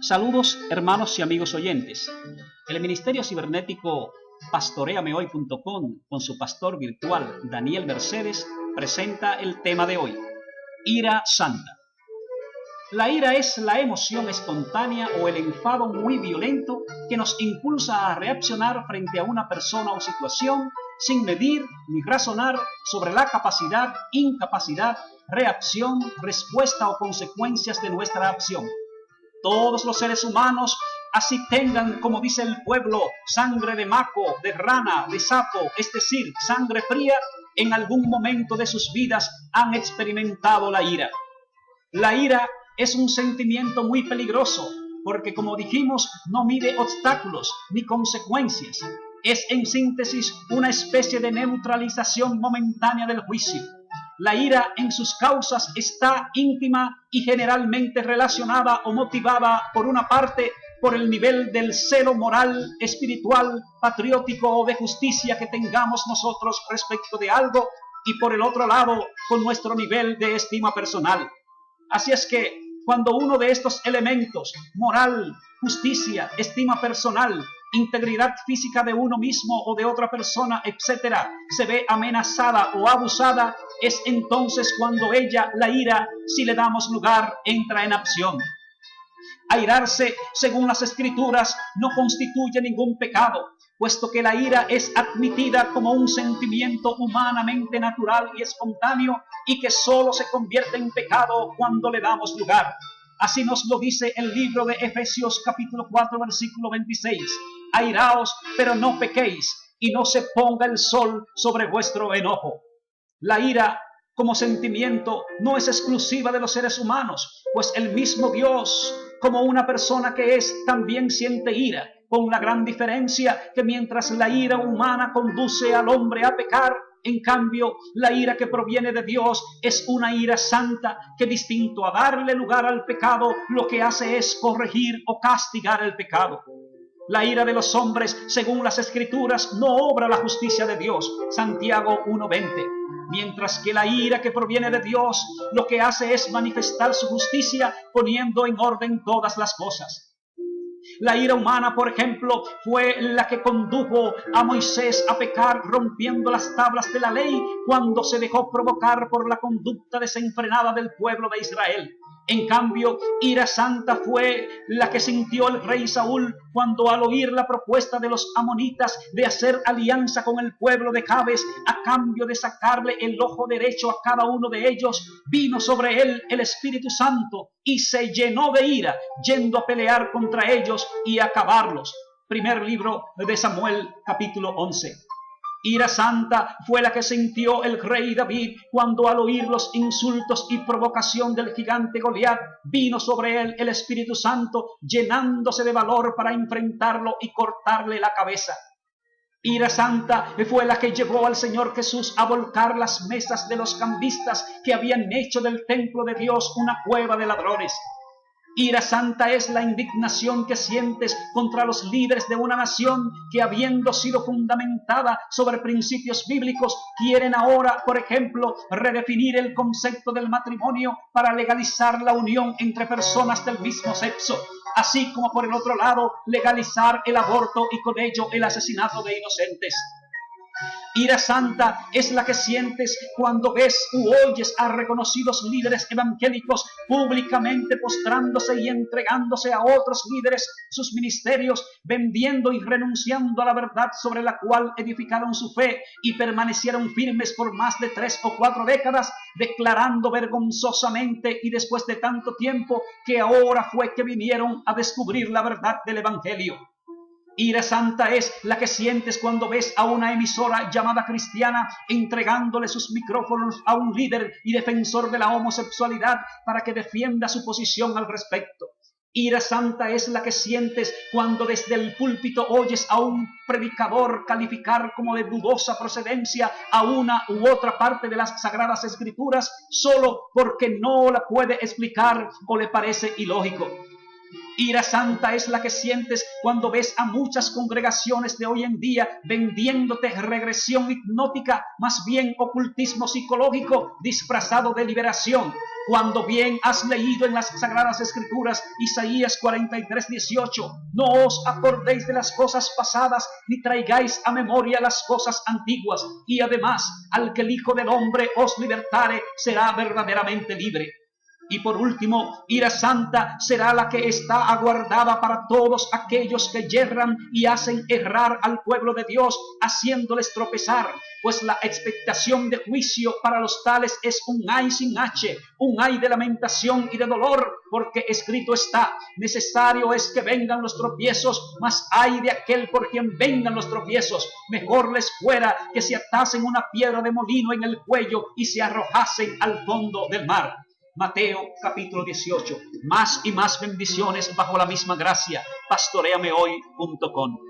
Saludos hermanos y amigos oyentes. El Ministerio Cibernético pastoreamehoy.com con su pastor virtual Daniel Mercedes presenta el tema de hoy, ira santa. La ira es la emoción espontánea o el enfado muy violento que nos impulsa a reaccionar frente a una persona o situación sin medir ni razonar sobre la capacidad, incapacidad, reacción, respuesta o consecuencias de nuestra acción. Todos los seres humanos, así tengan, como dice el pueblo, sangre de maco, de rana, de sapo, es decir, sangre fría, en algún momento de sus vidas han experimentado la ira. La ira es un sentimiento muy peligroso porque, como dijimos, no mide obstáculos ni consecuencias. Es, en síntesis, una especie de neutralización momentánea del juicio. La ira en sus causas está íntima y generalmente relacionada o motivada, por una parte, por el nivel del celo moral, espiritual, patriótico o de justicia que tengamos nosotros respecto de algo, y por el otro lado, con nuestro nivel de estima personal. Así es que, cuando uno de estos elementos, moral, justicia, estima personal, integridad física de uno mismo o de otra persona, etc., se ve amenazada o abusada, es entonces cuando ella, la ira, si le damos lugar, entra en acción. Airarse, según las Escrituras, no constituye ningún pecado, puesto que la ira es admitida como un sentimiento humanamente natural y espontáneo y que solo se convierte en pecado cuando le damos lugar. Así nos lo dice el libro de Efesios capítulo 4, versículo 26. Airaos, pero no pequéis, y no se ponga el sol sobre vuestro enojo. La ira como sentimiento no es exclusiva de los seres humanos, pues el mismo Dios, como una persona que es, también siente ira, con la gran diferencia que mientras la ira humana conduce al hombre a pecar, en cambio, la ira que proviene de Dios es una ira santa que, distinto a darle lugar al pecado, lo que hace es corregir o castigar el pecado. La ira de los hombres, según las Escrituras, no obra la justicia de Dios, Santiago 1:20. Mientras que la ira que proviene de Dios, lo que hace es manifestar su justicia, poniendo en orden todas las cosas. La ira humana, por ejemplo, fue la que condujo a Moisés a pecar rompiendo las tablas de la ley cuando se dejó provocar por la conducta desenfrenada del pueblo de Israel. En cambio, ira santa fue la que sintió el rey Saúl cuando, al oír la propuesta de los amonitas de hacer alianza con el pueblo de Jabes a cambio de sacarle el ojo derecho a cada uno de ellos, vino sobre él el Espíritu Santo y se llenó de ira, yendo a pelear contra ellos y a acabarlos. Primer libro de Samuel, capítulo 11. Ira santa fue la que sintió el rey David cuando, al oír los insultos y provocación del gigante Goliat, vino sobre él el Espíritu Santo, llenándose de valor para enfrentarlo y cortarle la cabeza. Ira santa fue la que llevó al Señor Jesús a volcar las mesas de los cambistas que habían hecho del templo de Dios una cueva de ladrones. Ira santa es la indignación que sientes contra los líderes de una nación que, habiendo sido fundamentada sobre principios bíblicos, quieren ahora, por ejemplo, redefinir el concepto del matrimonio para legalizar la unión entre personas del mismo sexo, así como, por el otro lado, legalizar el aborto y con ello el asesinato de inocentes. Ira santa es la que sientes cuando ves u oyes a reconocidos líderes evangélicos públicamente postrándose y entregándose a otros líderes sus ministerios, vendiendo y renunciando a la verdad sobre la cual edificaron su fe y permanecieron firmes por más de 3 o 4 décadas, declarando vergonzosamente y después de tanto tiempo que ahora fue que vinieron a descubrir la verdad del evangelio. Ira santa es la que sientes cuando ves a una emisora llamada cristiana entregándole sus micrófonos a un líder y defensor de la homosexualidad para que defienda su posición al respecto. Ira santa es la que sientes cuando desde el púlpito oyes a un predicador calificar como de dudosa procedencia a una u otra parte de las Sagradas Escrituras solo porque no la puede explicar o le parece ilógico. Ira santa es la que sientes cuando ves a muchas congregaciones de hoy en día vendiéndote regresión hipnótica, más bien ocultismo psicológico disfrazado de liberación. Cuando bien has leído en las Sagradas Escrituras, Isaías 43:18, no os acordéis de las cosas pasadas, ni traigáis a memoria las cosas antiguas, y además, al que el Hijo del Hombre os libertare, será verdaderamente libre. Y por último, ira santa será la que está aguardada para todos aquellos que yerran y hacen errar al pueblo de Dios, haciéndoles tropezar, pues la expectación de juicio para los tales es un ay sin H, un ay de lamentación y de dolor, porque escrito está: necesario es que vengan los tropiezos, mas ay de aquel por quien vengan los tropiezos. Mejor les fuera que se atasen una piedra de molino en el cuello y se arrojasen al fondo del mar. Mateo capítulo 18. Más y más bendiciones bajo la misma gracia. Pastoreamehoy.com.